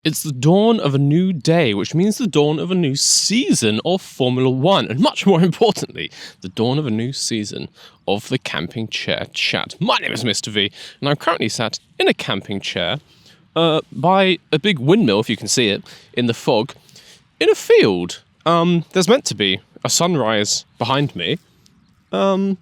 It's the dawn of a new day, which means the dawn of a new season of Formula One, and much more importantly, the dawn of a new season of the Camping Chair Chat. My name is Mr. V, and I'm currently sat in a camping chair by a big windmill, if you can see it, in the fog, in a field. There's meant to be a sunrise behind me. There's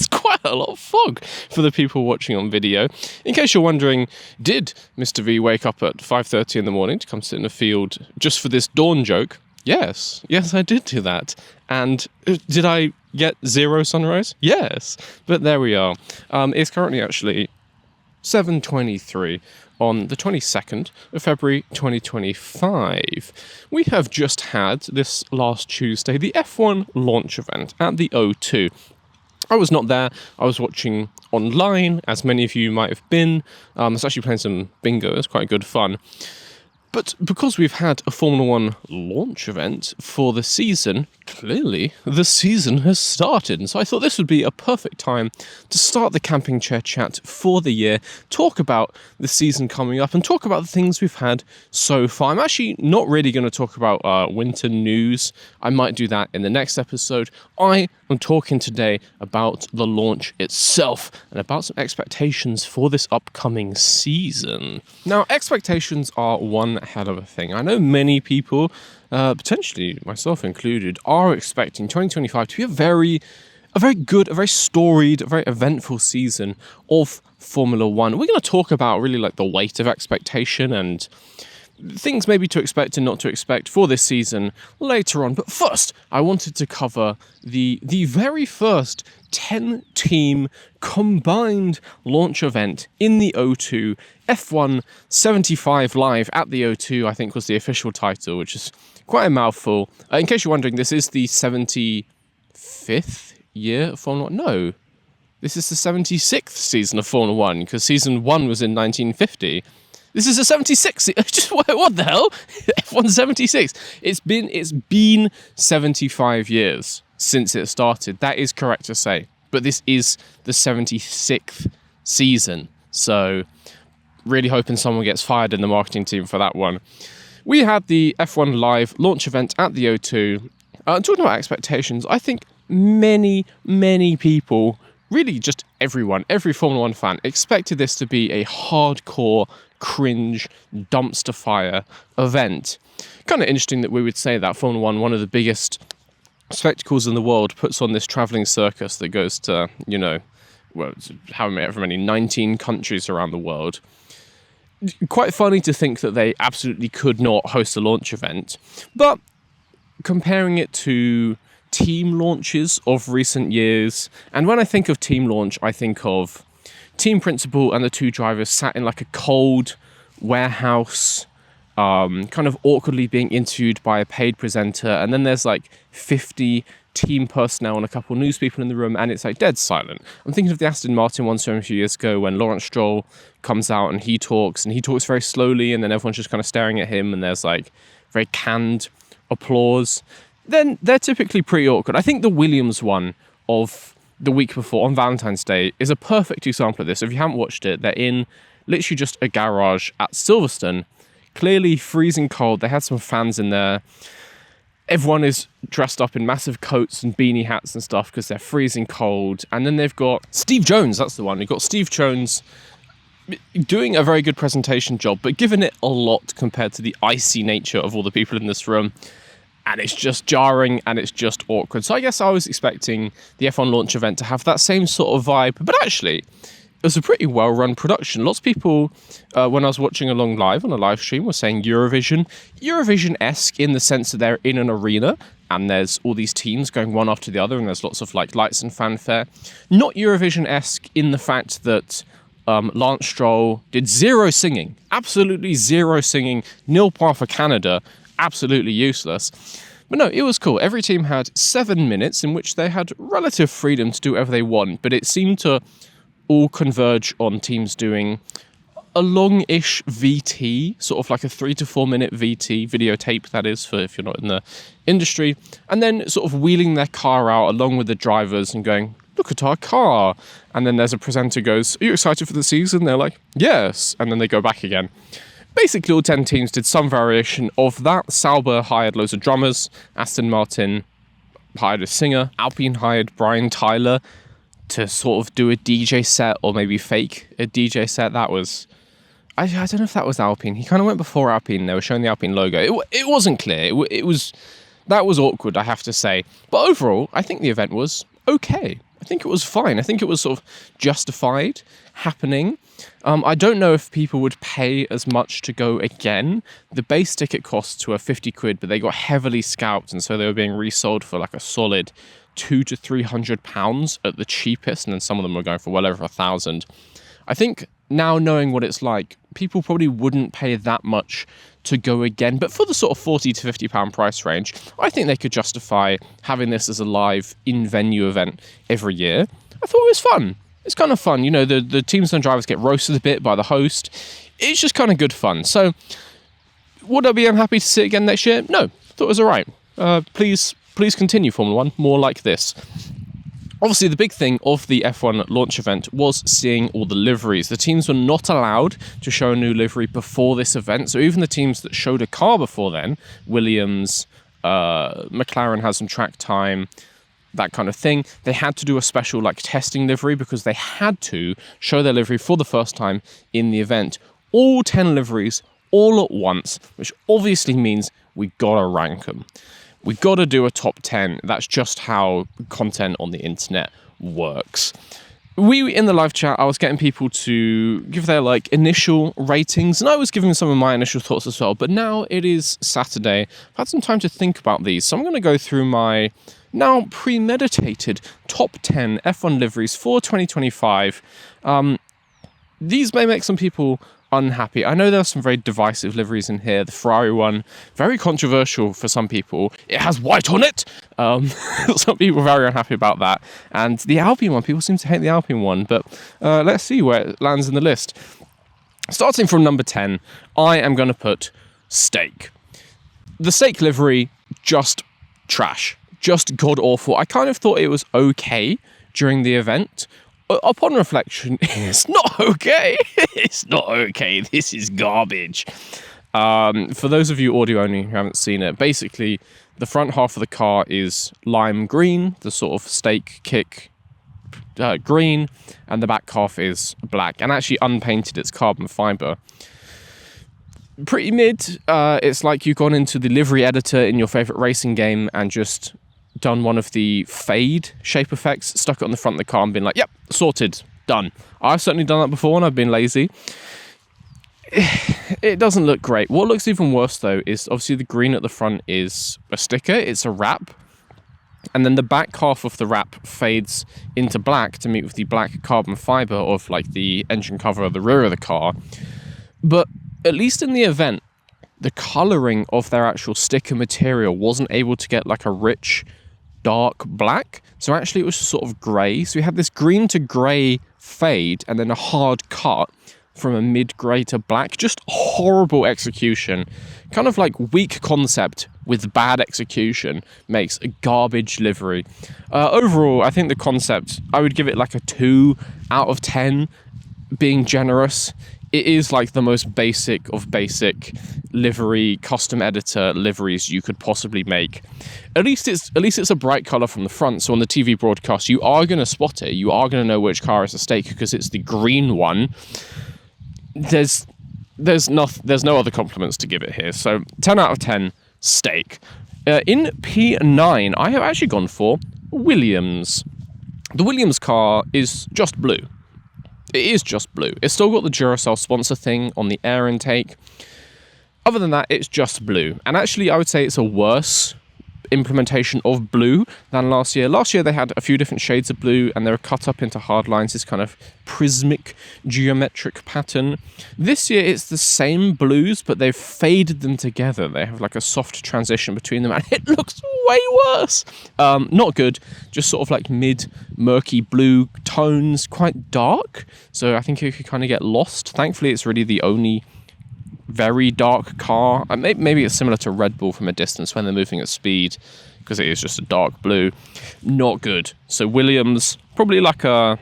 quite a lot of fog for the people watching on video. In case you're wondering, did Mr. V wake up at 5:30 in the morning to come sit in a field just for this dawn joke? Yes, I did do that. And did I get zero sunrise? Yes, but there we are. It's currently actually 7:23 on the 22nd of February 2025. We have just had, this last Tuesday, the F1 launch event at the O2. I was not there. I was watching online, as many of you might have been. I was actually playing some bingo. It was quite good fun. But because we've had a Formula One launch event for the season, clearly the season has started. And so I thought this would be a perfect time to start the Camping Chair Chat for the year, talk about the season coming up and talk about the things we've had so far. I'm actually not really going to talk about winter news. I might do that in the next episode. I am talking today about the launch itself and about some expectations for this upcoming season. Now, expectations are one hell of a thing. I know many people, potentially myself included, are expecting 2025 to be a very good, a very storied, a very eventful season of Formula One. We're going to talk about really like the weight of expectation and things maybe to expect and not to expect for this season later on. But first, I wanted to cover the very first 10-team combined launch event in the O2. F1 75 Live at the O2, I think, was the official title, which is quite a mouthful. In case you're wondering, this is the 75th year of Formula 1. No, this is the 76th season of Formula 1, because season 1 was in 1950. This is a 76. What the hell? F1 76. It's been 75 years since it started. That is correct to say. But this is the 76th season. So really hoping someone gets fired in the marketing team for that one. We had the F1 Live launch event at the O2. Talking about expectations, I think many people, really just everyone, every Formula 1 fan, expected this to be a hardcore, cringe, dumpster fire event. Kind of interesting that we would say that Formula 1, one of the biggest spectacles in the world, puts on this travelling circus that goes to, however many, 19 countries around the world. Quite funny to think that they absolutely could not host a launch event, but comparing it to team launches of recent years, and when I think of team launch, I think of team principal and the two drivers sat in like a cold warehouse, kind of awkwardly being interviewed by a paid presenter, and then there's like 50 team personnel and a couple news people in the room, and it's like dead silent. I'm thinking of the Aston Martin one from a few years ago when Lawrence Stroll comes out and he talks very slowly, and then everyone's just kind of staring at him, and there's like very canned applause. Then they're typically pretty awkward. I think the Williams one of the week before, on Valentine's Day, is a perfect example of this. If you haven't watched it, they're in literally just a garage at Silverstone, clearly freezing cold. They had some fans in there. Everyone is dressed up in massive coats and beanie hats and stuff because they're freezing cold. And then they've got Steve Jones, that's the one. You've got Steve Jones doing a very good presentation job, but giving it a lot compared to the icy nature of all the people in this room. And it's just jarring and it's just awkward. So I guess I was expecting the F1 launch event to have that same sort of vibe. But actually, it was a pretty well-run production. Lots of people, when I was watching along live on a live stream, were saying Eurovision-esque in the sense that they're in an arena and there's all these teams going one after the other and there's lots of like lights and fanfare. Not Eurovision-esque in the fact that Lance Stroll did zero singing. Absolutely zero singing. Nil point for Canada. Absolutely useless. But no, it was cool. Every team had 7 minutes in which they had relative freedom to do whatever they want, but it seemed to all converge on teams doing a long-ish VT, sort of like a 3 to 4 minute VT, videotape that is, for if you're not in the industry, and then sort of wheeling their car out along with the drivers and going, look at our car. And then there's a presenter goes, are you excited for the season? They're like, yes. And then they go back again. Basically, all 10 teams did some variation of that. Sauber hired loads of drummers. Aston Martin hired a singer. Alpine hired Brian Tyler to sort of do a DJ set, or maybe fake a DJ set. That was... I don't know if that was Alpine. He kind of went before Alpine. They were showing the Alpine logo. It wasn't clear. It was... That was awkward, I have to say. But overall, I think the event was okay. I think it was fine. I think it was sort of justified happening. I don't know if people would pay as much to go again. The base ticket costs were 50 quid, but they got heavily scalped, and so they were being resold for like a solid £200 to £300 at the cheapest, and then some of them were going for well over 1,000. I think now, knowing what it's like, people probably wouldn't pay that much to go again, but for the sort of £40 to £50 price range, I think they could justify having this as a live in-venue event every year. I thought it was fun. It's kind of fun. You know, the teams and drivers get roasted a bit by the host. It's just kind of good fun. So, would I be unhappy to see it again next year? No. Thought it was all right. Please continue, Formula 1. More like this. Obviously, the big thing of the F1 launch event was seeing all the liveries. The teams were not allowed to show a new livery before this event. So even the teams that showed a car before then, Williams, McLaren has some track time, that kind of thing, they had to do a special like testing livery because they had to show their livery for the first time in the event. All 10 liveries, all at once, which obviously means we gotta rank them. We gotta do a top 10. That's just how content on the internet works. In the live chat, I was getting people to give their like initial ratings, and I was giving some of my initial thoughts as well. But now it is Saturday. I've had some time to think about these, so I'm going to go through my now premeditated top 10 F1 liveries for 2025. These may make some people unhappy. I know there are some very divisive liveries in here. The Ferrari one, very controversial for some people. It has white on it. Some people are very unhappy about that. And the Alpine one, people seem to hate the Alpine one, but let's see where it lands in the list. Starting from number 10, I am going to put Steak. The Steak livery, just trash. Just god-awful. I kind of thought it was okay during the event. Upon reflection, it's not okay. It's not okay. This is garbage. For those of you audio only who haven't seen it, basically the front half of the car is lime green, the sort of steak kick green, and the back half is black, and actually unpainted. It's carbon fiber. Pretty mid. It's like you've gone into the livery editor in your favorite racing game and just done one of the fade shape effects, stuck it on the front of the car and been like, yep, sorted, done. I've certainly done that before and I've been lazy. It doesn't look great. What looks even worse though is obviously the green at the front is a sticker, it's a wrap, and then the back half of the wrap fades into black to meet with the black carbon fiber of like the engine cover of the rear of the car. But at least in the event, the colouring of their actual sticker material wasn't able to get like a rich dark black, so actually it was sort of grey. So we had this green to grey fade and then a hard cut from a mid grey to black. Just horrible execution, kind of like weak concept with bad execution makes a garbage livery. Overall, I think the concept, I would give it like a 2 out of 10, being generous. It is like the most basic of basic livery, custom editor liveries you could possibly make. At least it's a bright colour from the front, so on the TV broadcast you are going to spot it. You are going to know which car is a Steak because it's the green one. There's no other compliments to give it here. So 10 out of 10, Steak. In P9, I have actually gone for Williams. The Williams car is just blue. It is just blue. It's still got the Duracell sponsor thing on the air intake. Other than that, it's just blue. And actually, I would say it's a worse implementation of blue than last year. Last year, they had a few different shades of blue, and they were cut up into hard lines, this kind of prismic geometric pattern. This year, it's the same blues, but they've faded them together. They have like a soft transition between them, and it looks way worse. Not good, just sort of like mid-murky blue tones, quite dark. So I think you could kind of get lost. Thankfully, it's really the only very dark car. Maybe it's similar to Red Bull from a distance when they're moving at speed, because it is just a dark blue. Not good. So Williams, probably like a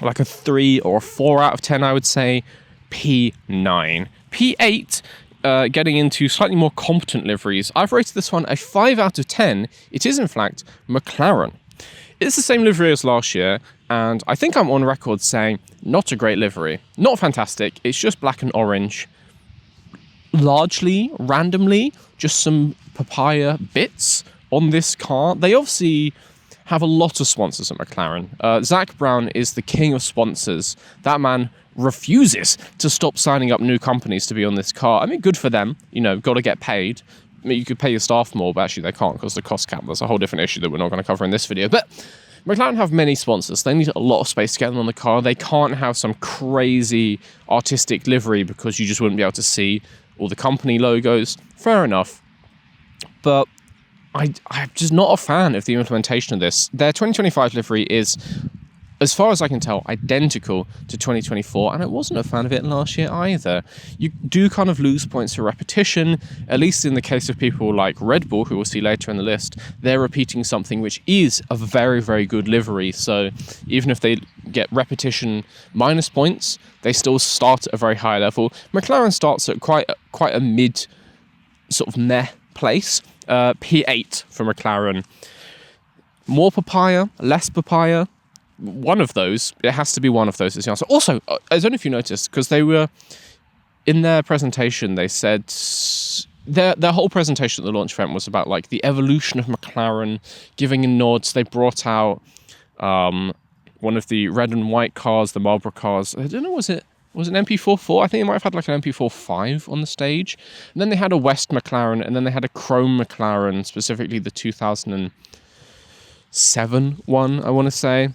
3 or a 4 out of 10, I would say. P9. P8, getting into slightly more competent liveries. I've rated this one a 5 out of 10. It is, in fact, McLaren. It's the same livery as last year, and I think I'm on record saying not a great livery. Not fantastic, it's just black and orange. Largely, randomly, just some papaya bits on this car. They obviously have a lot of sponsors at McLaren. Zach Brown is the king of sponsors. That man refuses to stop signing up new companies to be on this car. I mean, good for them. You know, got to get paid. I mean, you could pay your staff more, but actually they can't because the cost cap. That's a whole different issue that we're not going to cover in this video. But McLaren have many sponsors. They need a lot of space to get them on the car. They can't have some crazy artistic livery because you just wouldn't be able to see all the company logos. Fair enough. But I'm just not a fan of the implementation of this. Their 2025 livery is, as far as I can tell, identical to 2024, and I wasn't a fan of it last year either. You do kind of lose points for repetition, at least in the case of people like Red Bull, who we'll see later in the list. They're repeating something which is a very, very good livery, so even if they get repetition minus points, they still start at a very high level. McLaren starts at quite a mid, sort of meh place. P8 for McLaren. More papaya, less papaya. One of those, it has to be one of those is the answer. Also, I don't know if you noticed, because they were, in their presentation, they said, their whole presentation at the launch event was about like the evolution of McLaren, giving in nods. They brought out one of the red and white cars, the Marlboro cars. I don't know, was it an MP44? I think they might have had like an MP45 on the stage. And then they had a West McLaren, and then they had a Chrome McLaren, specifically the 2007 one, I want to say.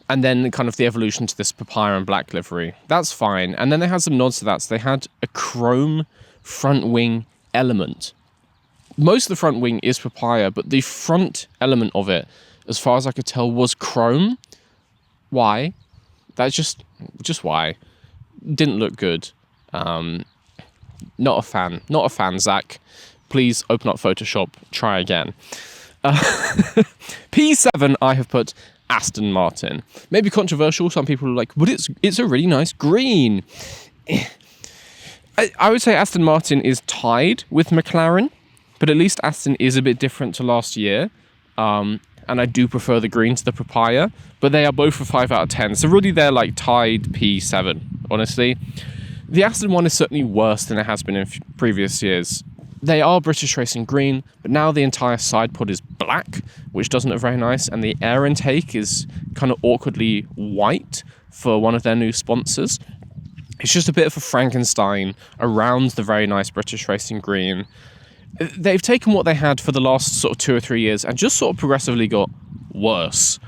And then kind of the evolution to this papaya and black livery. That's fine. And then they had some nods to that. So they had a chrome front wing element. Most of the front wing is papaya, but the front element of it, as far as I could tell, was chrome. Why? That's just why. Didn't look good. Not a fan. Not a fan, Zach. Please open up Photoshop. Try again. P7, I have put Aston Martin. Maybe controversial. Some people are like, but it's a really nice green. I would say Aston Martin is tied with McLaren, but at least Aston is a bit different to last year. And I do prefer the green to the papaya, but they are both a 5 out of 10. So really they're like tied P7, honestly. The Aston one is certainly worse than it has been in previous years. They are British Racing green, but now the entire side pod is black, which doesn't look very nice, and the air intake is kind of awkwardly white for one of their new sponsors. It's just a bit of a Frankenstein around the very nice British Racing green. They've taken what they had for the last sort of 2 or 3 years and just sort of progressively got worse.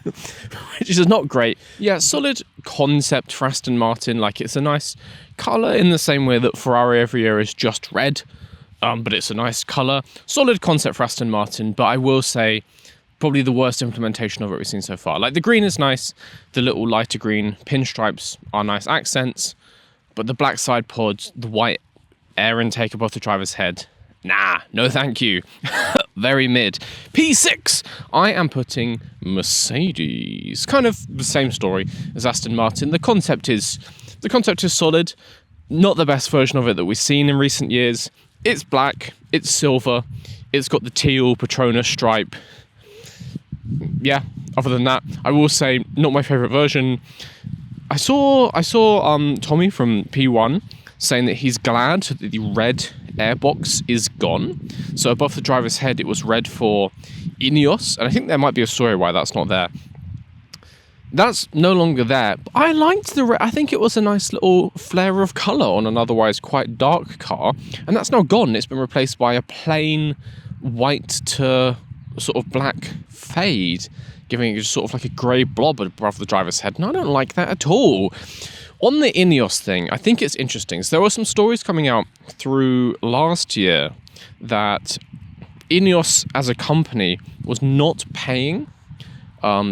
Which is not great. Yeah, solid concept for Aston Martin. Like, it's a nice colour in the same way that Ferrari every year is just red. But it's a nice colour. Solid concept for Aston Martin, but I will say probably the worst implementation of it we've seen so far. Like, the green is nice. The little lighter green pinstripes are nice accents. But the black side pod, the white air intake above the driver's head, nah, no thank you. Very mid. P6, I am putting Mercedes. Kind of the same story as Aston Martin. The concept is solid. Not the best version of it that we've seen in recent years. It's black, it's silver, it's got the teal Petronas stripe. Yeah, other than that, I will say not my favourite version. I saw Tommy from P1 saying that he's glad that the red airbox is gone. So above the driver's head, it was red for Ineos, and I think there might be a story why that's not there. That's no longer there. But I liked the red. I think it was a nice little flare of colour on an otherwise quite dark car, and that's now gone. It's been replaced by a plain white to sort of black fade, giving it just sort of like a grey blob above the driver's head, and I don't like that at all. On the Ineos thing, I think it's interesting. So there were some stories coming out through last year that Ineos as a company was not paying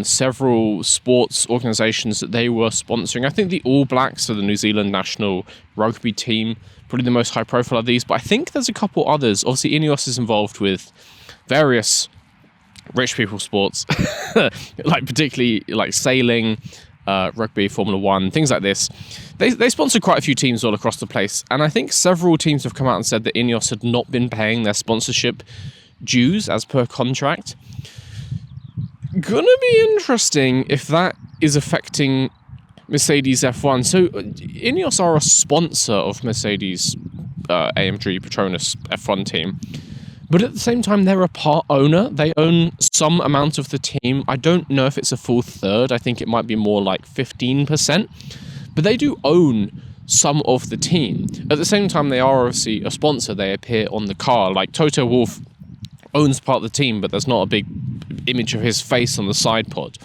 several sports organisations that they were sponsoring. I think the All Blacks, so the New Zealand national rugby team, probably the most high profile of these, but I think there's a couple others. Obviously, Ineos is involved with various rich people sports, like particularly like sailing, rugby, Formula One, things like this. They sponsor quite a few teams all across the place, and I think several teams have come out and said that Ineos had not been paying their sponsorship dues as per contract. Gonna be interesting if that is affecting Mercedes F1. So Ineos are a sponsor of Mercedes AMG Petronas F1 team, but at the same time they're a part owner. They own some amount of the team. I don't know if it's a full third. I think it might be more like 15%, but they do own some of the team. At the same time, they are obviously a sponsor. They appear on the car. Like Toto Wolff owns part of the team, but there's not a big image of his face on the side pod.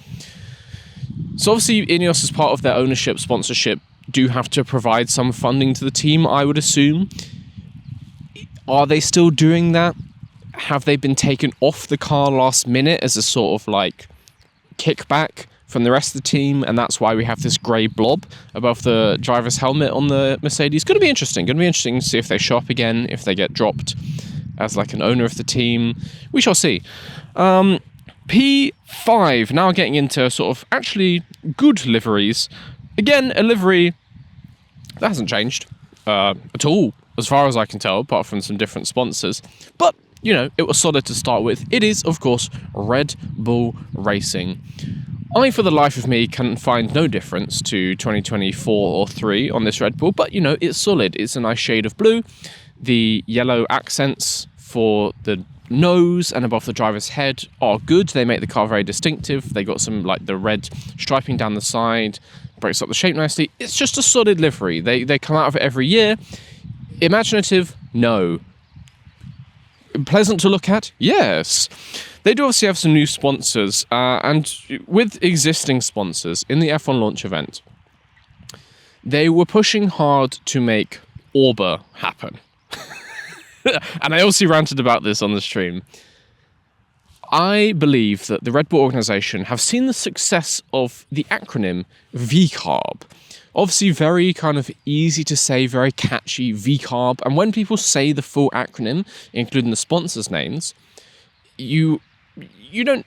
So obviously Ineos, as part of their ownership, sponsorship, do have to provide some funding to the team, I would assume. Are they still doing that? Have they been taken off the car last minute as a sort of like kickback from the rest of the team, and that's why we have this grey blob above the driver's helmet on the Mercedes? Going to be interesting to see if they show up again, if they get dropped as like an owner of the team. We shall see. P5, now getting into sort of actually good liveries. Again, a livery that hasn't changed at all, as far as I can tell, apart from some different sponsors. But, you know, it was solid to start with. It is, of course, Red Bull Racing. I, for the life of me, can find no difference to 2024 or 3 on this Red Bull, but, you know, it's solid. It's a nice shade of blue. The yellow accents for the nose and above the driver's head are good. They make the car very distinctive. They got some, like, the red striping down the side, breaks up the shape nicely. It's just a solid livery. They come out of it every year. Imaginative? No. Pleasant to look at? Yes. They do obviously have some new sponsors, and with existing sponsors in the F1 launch event, they were pushing hard to make Orba happen. And I also ranted about this on the stream. I believe that the Red Bull organization have seen the success of the acronym VCARB. Obviously very kind of easy to say, very catchy, VCARB. And when people say the full acronym, including the sponsors' names, you don't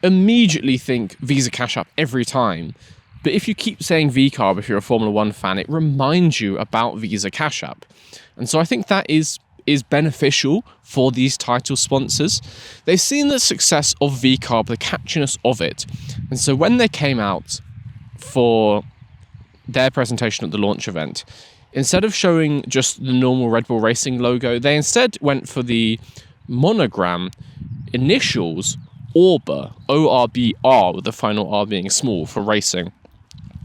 immediately think Visa Cash App every time. But if you keep saying VCARB, if you're a Formula One fan, it reminds you about Visa Cash App. And so I think that is beneficial for these title sponsors. They've seen the success of VCARB, the catchiness of it. And so when they came out for their presentation at the launch event, instead of showing just the normal Red Bull Racing logo, they instead went for the monogram initials ORBR, ORBR, with the final R being small for racing.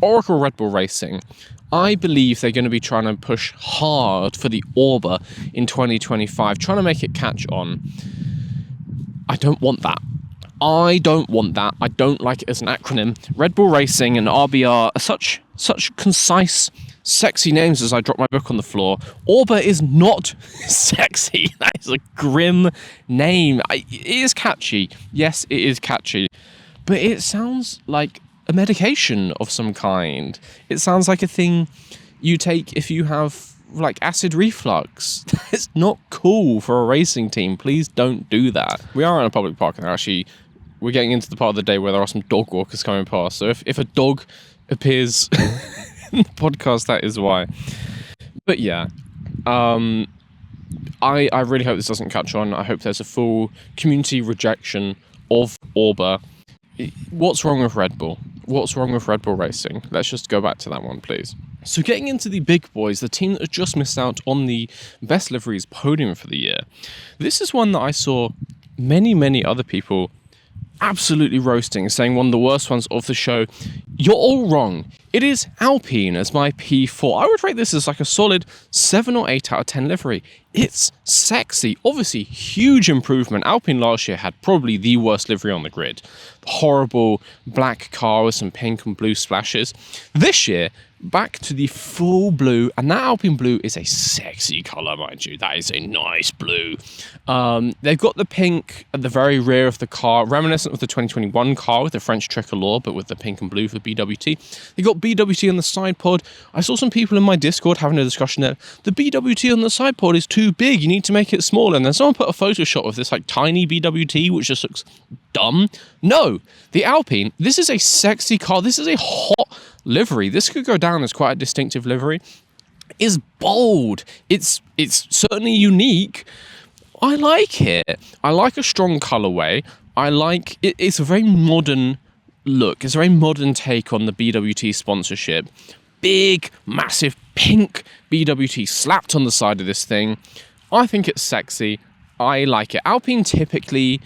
Oracle Red Bull Racing. I believe they're going to be trying to push hard for the ORBR in 2025, trying to make it catch on. I don't want that. I don't like it as an acronym. Red Bull Racing and RBR are such concise, sexy names as I drop my book on the floor. ORBR is not sexy. That is a grim name. It is catchy. Yes, it is catchy. But it sounds like a medication of some kind. It sounds like a thing you take if you have like acid reflux. It's not cool for a racing team. Please don't do that. We are in a public park and we're getting into the part of the day where there are some dog walkers coming past. So if a dog appears in the podcast, that is why. But yeah, I really hope this doesn't catch on. I hope there's a full community rejection of ORBR. What's wrong with Red Bull? What's wrong with Red Bull Racing? Let's just go back to that one, please. So getting into the big boys, the team that has just missed out on the best liveries podium for the year. This is one that I saw many other people absolutely roasting, saying one of the worst ones of the show. You're all wrong. It is Alpine as my P4. I would rate this as like a solid 7 or 8 out of 10 livery. It's sexy. Obviously, huge improvement. Alpine last year had probably the worst livery on the grid. Horrible black car with some pink and blue splashes. This year, back to the full blue, and that Alpine blue is a sexy colour, mind you. That is a nice blue. They've got the pink at the very rear of the car, reminiscent of the 2021 car with the French tricolor, but with the pink and blue for BWT. They got BWT on the side pod. I saw some people in my Discord having a discussion there. The BWT on the side pod is too big. You need to make it smaller. And then someone put a Photoshop of this like tiny BWT, which just looks dumb. No, the Alpine, this is a sexy car. This is a hot livery. This could go down as quite a distinctive livery. It's bold. It's certainly unique. I like it. I like a strong colorway. I like it. It's a very modern look. It's a very modern take on the BWT sponsorship. Big, massive pink BWT slapped on the side of this thing. I think it's sexy. I like it. Alpine typically,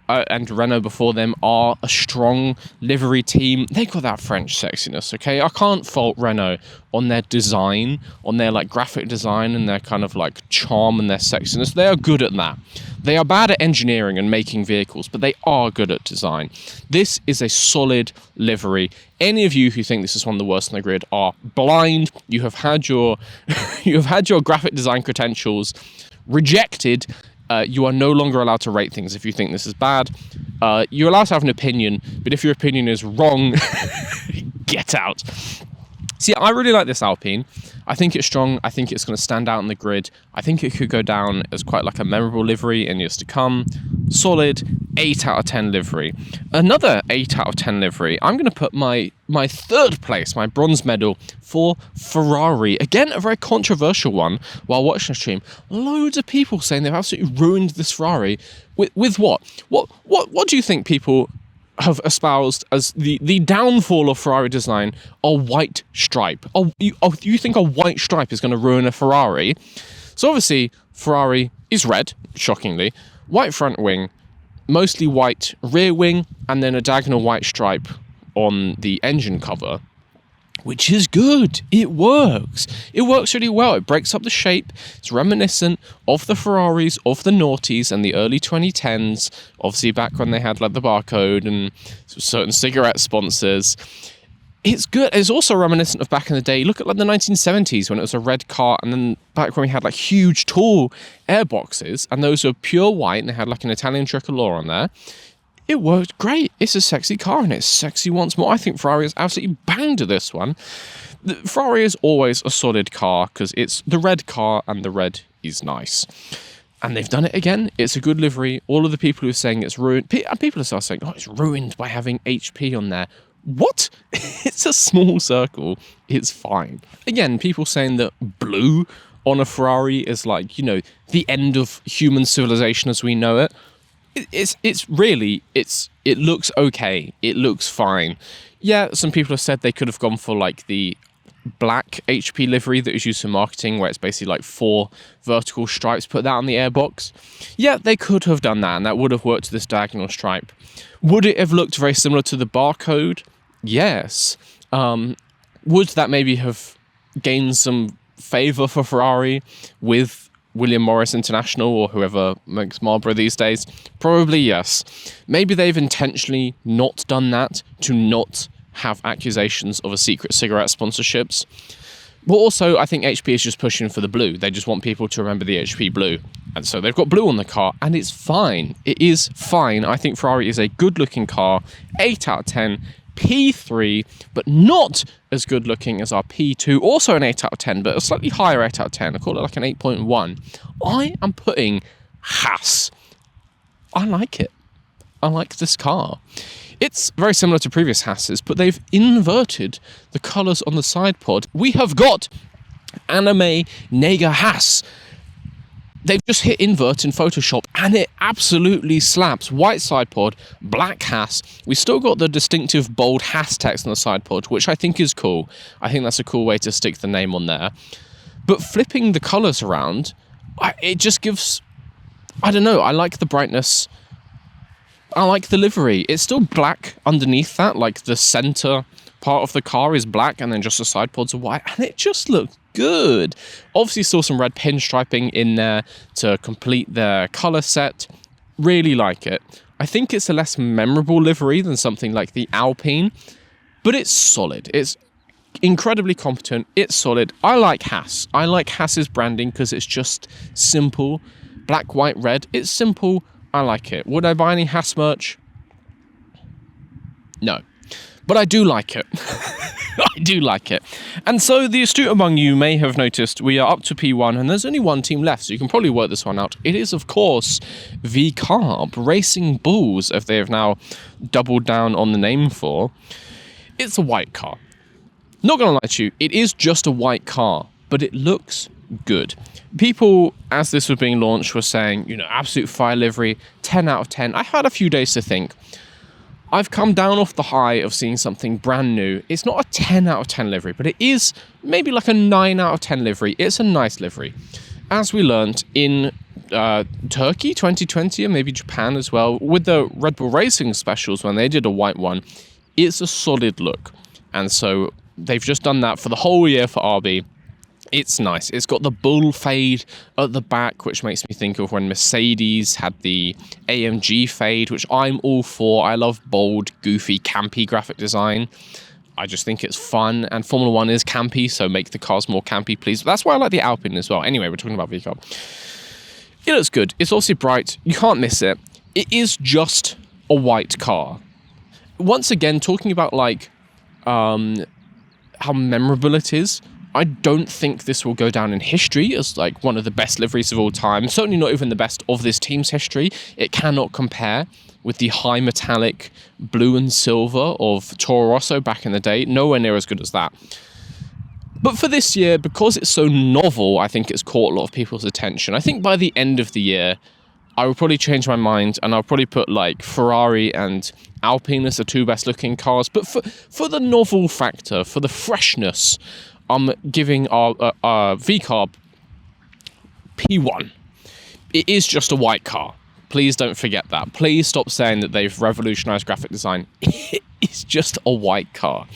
and Renault before them, are a strong livery team. They got that French sexiness, okay? I can't fault Renault on their design, on their like graphic design and their kind of like charm and their sexiness. They are good at that. They are bad at engineering and making vehicles, but they are good at design. This is a solid livery. Any of you who think this is one of the worst on the grid are blind. You have had your graphic design credentials rejected. You are no longer allowed to rate things if you think this is bad. You're allowed to have an opinion, but if your opinion is wrong, get out. See, I really like this Alpine. I think it's strong. I think it's going to stand out in the grid. I think it could go down as quite like a memorable livery in years to come. Solid 8 out of 10 livery. Another 8 out of 10 livery. I'm going to put my third place, my bronze medal, for Ferrari. Again, a very controversial one while watching the stream. Loads of people saying they've absolutely ruined this Ferrari. With what? What do you think people have espoused as the downfall of Ferrari design? A white stripe. You think a white stripe is going to ruin a Ferrari? So obviously, Ferrari is red, shockingly. White front wing, mostly white rear wing, and then a diagonal white stripe on the engine cover, which is good. It works. It works really well. It breaks up the shape. It's reminiscent of the Ferraris, of the noughties and the early 2010s, obviously back when they had like the barcode and certain cigarette sponsors. It's good. It's also reminiscent of back in the day. Look at like the 1970s when it was a red car, and then back when we had like huge, tall airboxes, and those were pure white, and they had like an Italian tricolor on there. It worked great. It's a sexy car, and it's sexy once more. I think Ferrari is absolutely banged at this one. The Ferrari is always a solid car because it's the red car, and the red is nice. And they've done it again. It's a good livery. All of the people who are saying it's ruined, and people are saying, oh, it's ruined by having HP on there. What? It's a small circle. It's fine. Again, people saying that blue on a Ferrari is like, the end of human civilization as we know it. It looks okay. It looks fine. Yeah, some people have said they could have gone for like the black HP livery that is used for marketing, where it's basically like 4 vertical stripes, put that on the airbox. Yeah, they could have done that, and that would have worked to this diagonal stripe. Would it have looked very similar to the barcode? Yes. Would that maybe have gained some favour for Ferrari with William Morris International or whoever makes Marlboro these days? Probably yes. Maybe they've intentionally not done that to not have accusations of a secret cigarette sponsorships. But also, I think HP is just pushing for the blue. They just want people to remember the HP blue. And so they've got blue on the car, and it's fine. It is fine. I think Ferrari is a good-looking car. 8 out of 10. P3, but not as good looking as our P2. Also an 8 out of 10, but a slightly higher 8 out of 10. I call it like an 8.1. I am putting Haas. I like it. I like this car. It's very similar to previous Haas's, but they've inverted the colours on the side pod. We have got Anime Nega Haas. They've just hit invert in Photoshop, and it absolutely slaps. White side pod, black Haas. We still got the distinctive bold Haas text on the side pod, which I think is cool. I think that's a cool way to stick the name on there. But flipping the colours around, it just gives... I don't know, I like the brightness. I like the livery. It's still black underneath that, like the centre part of the car is black, and then just the side pods are white, and it just looks good. Obviously still some red pinstriping in there to complete their colour set. Really like it. I think it's a less memorable livery than something like the Alpine, but it's solid. incredibly competent. It's solid. I like Haas. I like Haas's branding because it's just simple. Black, white, red. It's simple. I like it. Would I buy any Haas merch? No. But I do like it. I do like it. And so the astute among you may have noticed we are up to P1 and there's only one team left, so you can probably work this one out. It is, of course, VCarb, Racing Bulls, if they have now doubled down on the name for. It's a white car. Not going to lie to you, it is just a white car, but it looks good. People, as this was being launched, were saying, absolute fire livery, 10 out of 10. I had a few days to think. I've come down off the high of seeing something brand new. It's not a 10 out of 10 livery, but it is maybe like a 9 out of 10 livery. It's a nice livery. As we learned in Turkey 2020 and maybe Japan as well, with the Red Bull Racing specials when they did a white one, it's a solid look. And so they've just done that for the whole year for RB. It's nice. It's got the bull fade at the back, which makes me think of when Mercedes had the AMG fade, which I'm all for. I love bold, goofy, campy graphic design. I just think it's fun, and Formula 1 is campy, so make the cars more campy, please. That's why I like the Alpine as well. Anyway, we're talking about VCarb. It looks good. It's also bright. You can't miss it. It is just a white car. Once again, talking about how memorable it is, I don't think this will go down in history as one of the best liveries of all time. Certainly not even the best of this team's history. It cannot compare with the high metallic blue and silver of Toro Rosso back in the day. Nowhere near as good as that. But for this year, because it's so novel, I think it's caught a lot of people's attention. I think by the end of the year, I will probably change my mind and I'll probably put Ferrari and Alpine as the two best looking cars. But for the novel factor, for the freshness, I'm giving our VCarb P1. It is just a white car. Please don't forget that. Please stop saying that they've revolutionized graphic design. It's just a white car.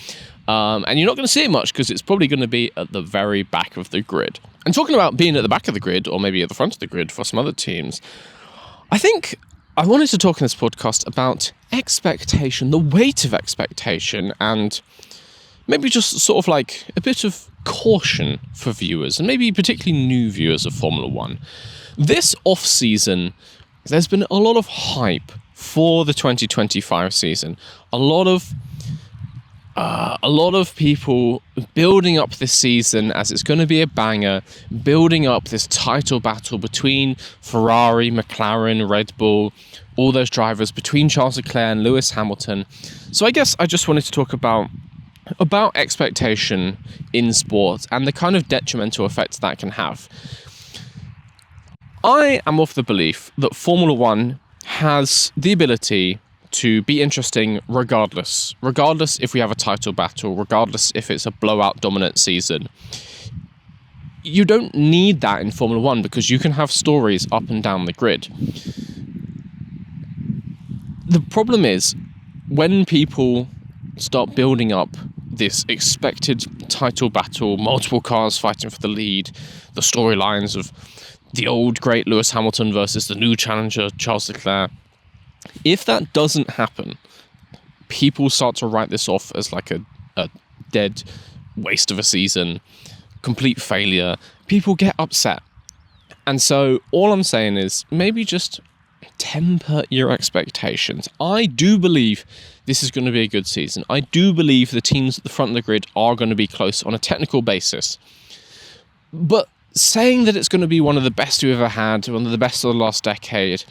And you're not going to see it much because it's probably going to be at the very back of the grid. And talking about being at the back of the grid, or maybe at the front of the grid for some other teams, I think I wanted to talk in this podcast about expectation, the weight of expectation, and maybe just sort of a bit of caution for viewers, and maybe particularly new viewers of Formula 1. This off-season, there's been a lot of hype for the 2025 season. A lot of people building up this season as it's going to be a banger, building up this title battle between Ferrari, McLaren, Red Bull, all those drivers, between Charles Leclerc and Lewis Hamilton. So I guess I just wanted to talk about expectation in sport and the kind of detrimental effects that can have. I am of the belief that Formula 1 has the ability to be interesting regardless if we have a title battle, regardless if it's a blowout dominant season. You don't need that in Formula 1 because you can have stories up and down the grid. The problem is when people start building up this expected title battle, multiple cars fighting for the lead, the storylines of the old great Lewis Hamilton versus the new challenger Charles Leclerc. If that doesn't happen, people start to write this off as a dead waste of a season, complete failure. People get upset. And so all I'm saying is maybe just temper your expectations. I do believe this is going to be a good season. I do believe the teams at the front of the grid are going to be close on a technical basis. But saying that it's going to be one of the best we've ever had, one of the best of the last decade,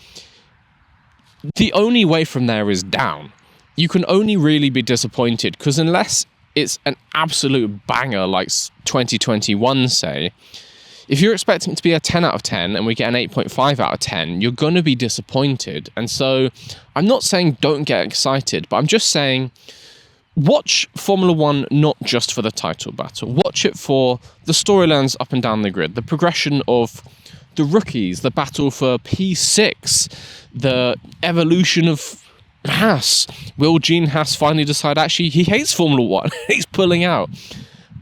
the only way from there is down. You can only really be disappointed because unless it's an absolute banger like 2021, say, if you're expecting it to be a 10 out of 10 and we get an 8.5 out of 10, you're going to be disappointed. And so I'm not saying don't get excited, but I'm just saying watch Formula 1 not just for the title battle. Watch it for the storylines up and down the grid, the progression of the rookies, the battle for P6, the evolution of Haas. Will Gene Haas finally decide actually he hates Formula 1? He's pulling out.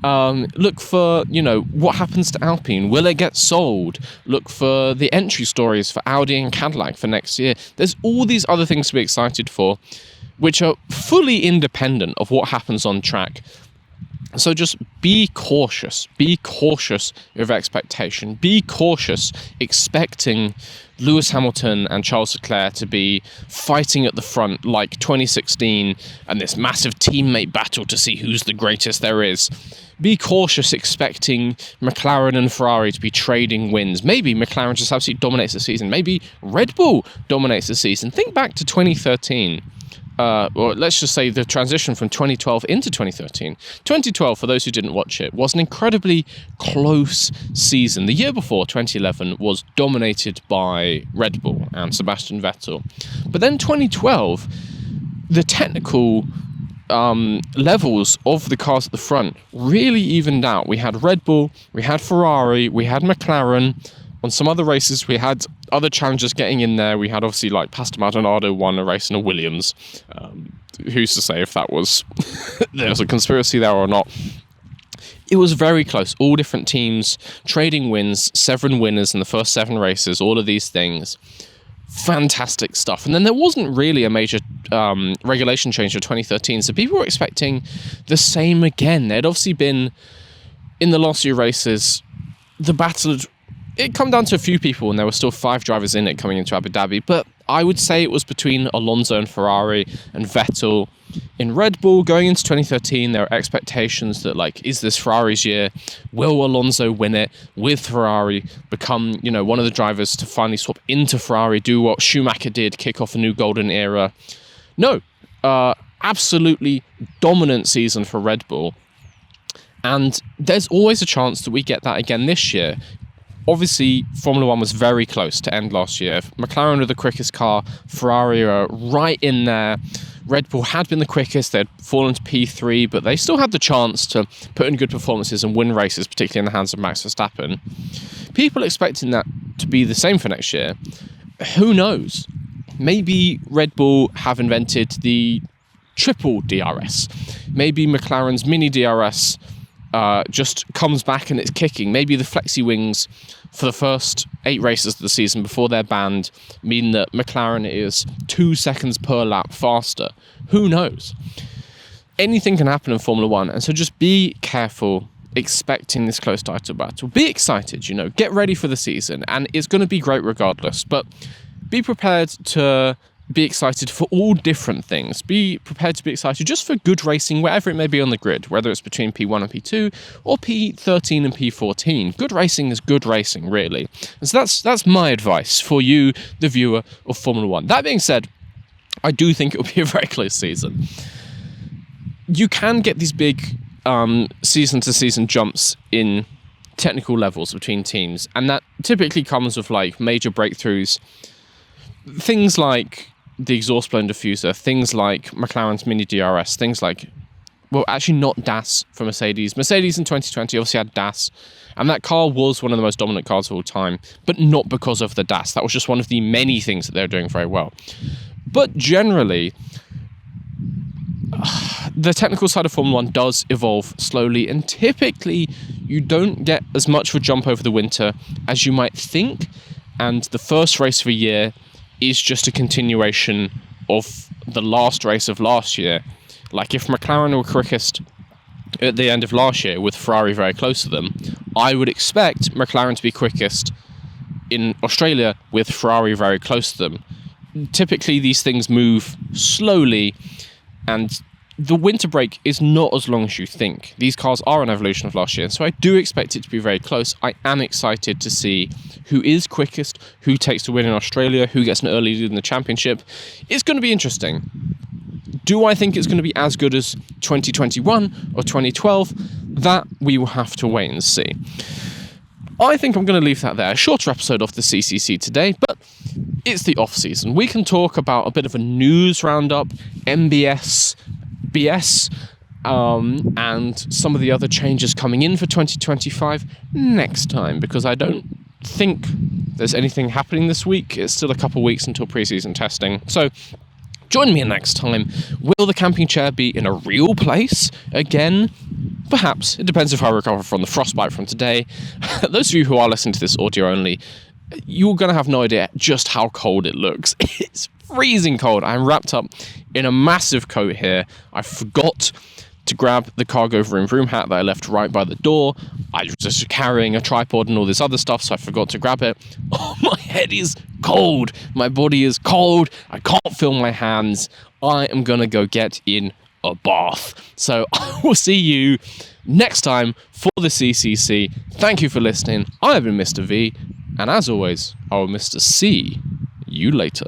Look for, what happens to Alpine? Will it get sold? Look for the entry stories for Audi and Cadillac for next year. There's all these other things to be excited for, which are fully independent of what happens on track. So just be cautious of expectation, be cautious expecting Lewis Hamilton and Charles Leclerc to be fighting at the front like 2016 and this massive teammate battle to see who's the greatest there is. Be cautious expecting McLaren and Ferrari to be trading wins. Maybe McLaren just absolutely dominates the season. Maybe Red Bull dominates the season. Think back to 2013. Or let's just say the transition from 2012 into 2013. 2012, for those who didn't watch it, was an incredibly close season. The year before, 2011, was dominated by Red Bull and Sebastian Vettel. But then 2012, the technical levels of the cars at the front really evened out. We had Red Bull, we had Ferrari, we had McLaren. On some other races, we had other challengers getting in there. We had obviously like Pastor Maldonado won a race in a Williams. Who's to say if that was there was a conspiracy there or not? It was very close. All different teams trading wins, 7 winners in the first 7 races. All of these things, fantastic stuff. And then there wasn't really a major regulation change for 2013, so people were expecting the same again. There'd obviously been in the last few races, the battle. It come down to a few people, and there were still 5 drivers in it coming into Abu Dhabi. But I would say it was between Alonso and Ferrari and Vettel. In Red Bull, going into 2013, there are expectations that, like, is this Ferrari's year? Will Alonso win it? With Ferrari, become, one of the drivers to finally swap into Ferrari, do what Schumacher did, kick off a new golden era? No. Absolutely dominant season for Red Bull. And there's always a chance that we get that again this year. Obviously, Formula 1 was very close to end last year. McLaren were the quickest car. Ferrari are right in there. Red Bull had been the quickest. They'd fallen to P3, but they still had the chance to put in good performances and win races, particularly in the hands of Max Verstappen. People expecting that to be the same for next year. Who knows? Maybe Red Bull have invented the triple DRS. Maybe McLaren's mini DRS just comes back and it's kicking. Maybe the flexi wings for the first 8 races of the season before they're banned mean that McLaren is 2 seconds per lap faster. Who knows? Anything can happen in Formula 1, and so just be careful expecting this close title battle. Be excited, get ready for the season, and it's going to be great regardless, but be prepared to be excited for all different things. Be prepared to be excited just for good racing, wherever it may be on the grid, whether it's between P1 and P2 or P13 and P14. Good racing is good racing, really. And so that's my advice for you, the viewer of Formula 1. That being said, I do think it will be a very close season. You can get these big season-to-season jumps in technical levels between teams, and that typically comes with like major breakthroughs. Things like the exhaust blown diffuser, things like McLaren's mini DRS, things like, well, actually not DAS for Mercedes. Mercedes in 2020 obviously had DAS, and that car was one of the most dominant cars of all time, but not because of the DAS. That was just one of the many things that they were doing very well. But generally, the technical side of Formula 1 does evolve slowly, and typically you don't get as much of a jump over the winter as you might think, and the first race of a year is just a continuation of the last race of last year. Like if McLaren were quickest at the end of last year with Ferrari very close to them, I would expect McLaren to be quickest in Australia with Ferrari very close to them. Typically these things move slowly, and the winter break is not as long as you think. These cars are an evolution of last year, so I do expect it to be very close. I am excited to see who is quickest, who takes the win in Australia, who gets an early lead in the championship. It's going to be interesting. Do I think it's going to be as good as 2021 or 2012? That we will have to wait and see. I think I'm going to leave that there. A shorter episode of the CCC today, but it's the off-season. We can talk about a bit of a news roundup, MBS, BS, and some of the other changes coming in for 2025 next time, because I don't think there's anything happening this week. It's still a couple of weeks until pre-season testing. So join me next time. Will the camping chair be in a real place again? Perhaps. It depends if I recover from the frostbite from today. Those of you who are listening to this audio only, you're going to have no idea just how cold it looks. It's freezing cold. I'm wrapped up in a massive coat here. I forgot to grab the cargo vroom hat that I left right by the door. I was just carrying a tripod and all this other stuff, so I forgot to grab it. Oh, my head is cold. My body is cold. I can't feel my hands. I am going to go get in a bath. So I will see you next time for the CCC. Thank you for listening. I have been Mr. V, and as always, I will Mr. C you later.